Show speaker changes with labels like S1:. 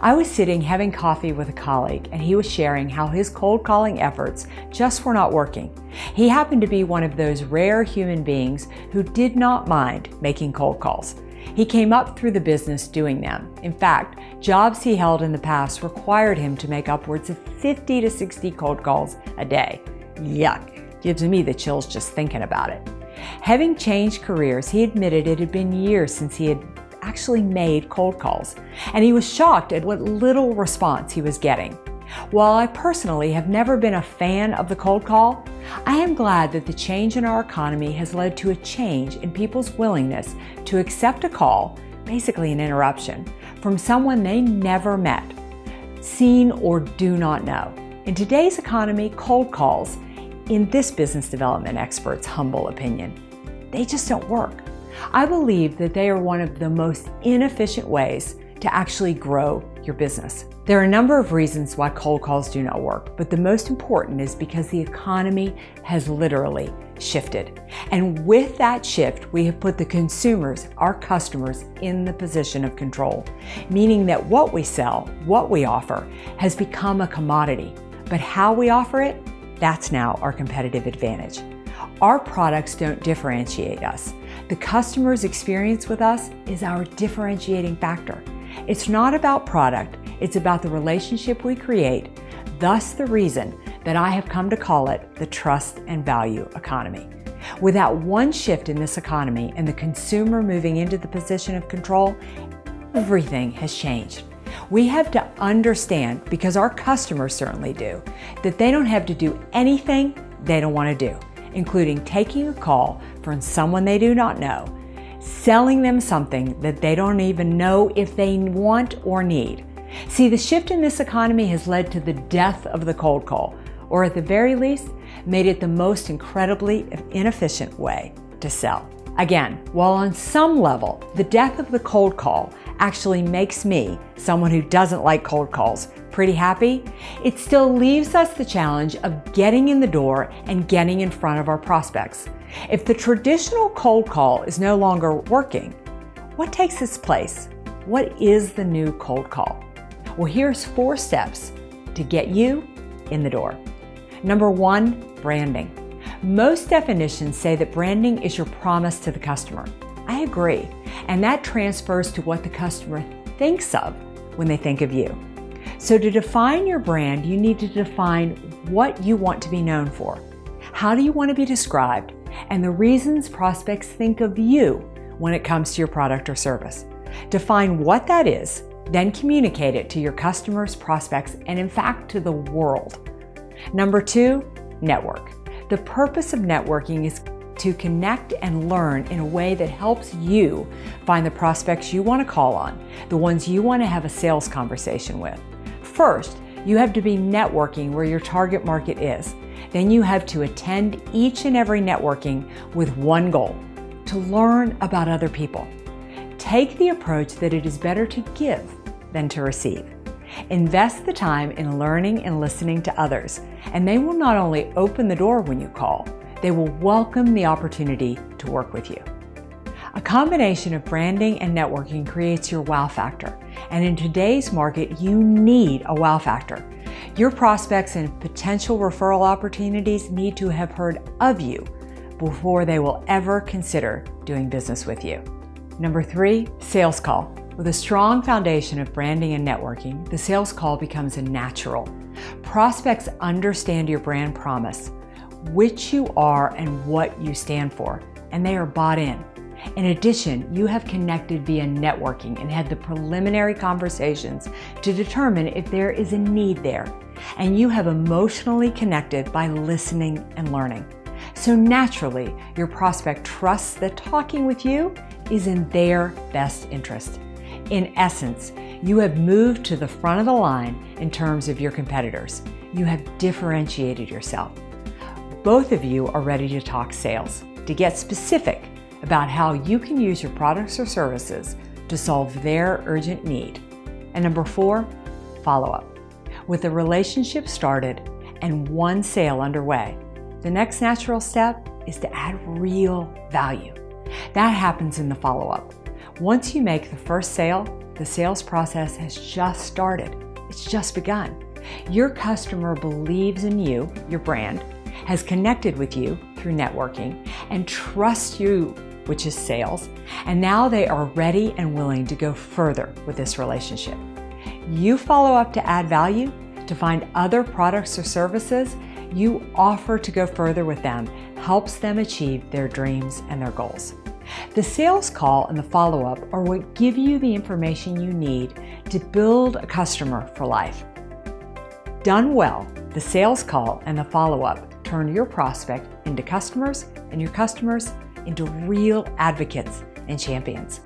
S1: I was sitting having coffee with a colleague, and he was sharing how his cold calling efforts just were not working. He happened to be one of those rare human beings who did not mind making cold calls. He came up through the business doing them. In fact, jobs he held in the past required him to make upwards of 50 to 60 cold calls a day. Yuck, gives me the chills just thinking about it. Having changed careers, he admitted it had been years since he had actually made cold calls, and he was shocked at what little response he was getting. While I personally have never been a fan of the cold call, I am glad that the change in our economy has led to a change in people's willingness to accept a call, basically an interruption, from someone they never met, seen, or do not know. In today's economy, cold calls, in this business development expert's humble opinion, they just don't work. I believe that they are one of the most inefficient ways to actually grow your business. There are a number of reasons why cold calls do not work, but the most important is because the economy has literally shifted. And with that shift, we have put the consumers, our customers, in the position of control, meaning that what we sell, what we offer, has become a commodity. But how we offer it, that's now our competitive advantage. Our products don't differentiate us. The customer's experience with us is our differentiating factor. It's not about product, it's about the relationship we create, thus the reason that I have come to call it the trust and value economy. Without one shift in this economy and the consumer moving into the position of control, everything has changed. We have to understand, because our customers certainly do, that they don't have to do anything they don't want to do, including taking a call from someone they do not know, selling them something that they don't even know if they want or need. See, the shift in this economy has led to the death of the cold call, or at the very least, made it the most incredibly inefficient way to sell. Again, while on some level, the death of the cold call actually makes me, someone who doesn't like cold calls, pretty happy, it still leaves us the challenge of getting in the door and getting in front of our prospects. If the traditional cold call is no longer working, what takes its place? What is the new cold call? Well, here's 4 steps to get you in the door. Number 1, branding. Most definitions say that branding is your promise to the customer. I agree, and that transfers to what the customer thinks of when they think of you. So to define your brand, you need to define what you want to be known for. How do you want to be described? And the reasons prospects think of you when it comes to your product or service. Define what that is, then communicate it to your customers, prospects, and in fact to the world. Number 2, network. The purpose of networking is to connect and learn in a way that helps you find the prospects you want to call on, the ones you want to have a sales conversation with. First, you have to be networking where your target market is. Then you have to attend each and every networking with one goal: to learn about other people. Take the approach that it is better to give than to receive. Invest the time in learning and listening to others, and they will not only open the door when you call, they will welcome the opportunity to work with you. A combination of branding and networking creates your wow factor, and in today's market, you need a wow factor. Your prospects and potential referral opportunities need to have heard of you before they will ever consider doing business with you. Number 3, sales call. With a strong foundation of branding and networking, the sales call becomes a natural. Prospects understand your brand promise, which you are and what you stand for, and they are bought in. In addition, you have connected via networking and had the preliminary conversations to determine if there is a need there, and you have emotionally connected by listening and learning. So naturally, your prospect trusts that talking with you is in their best interest. In essence, you have moved to the front of the line in terms of your competitors. You have differentiated yourself. Both of you are ready to talk sales, to get specific about how you can use your products or services to solve their urgent need. And number 4, follow-up. With the relationship started and one sale underway, the next natural step is to add real value. That happens in the follow-up. Once you make the first sale, the sales process has just started. It's just begun. Your customer believes in you, your brand, has connected with you through networking, and trusts you, which is sales, and now they are ready and willing to go further with this relationship. You follow up to add value, to find other products or services you offer to go further with them, helps them achieve their dreams and their goals. The sales call and the follow-up are what give you the information you need to build a customer for life. Done well, the sales call and the follow-up turn your prospect into customers and your customers into real advocates and champions.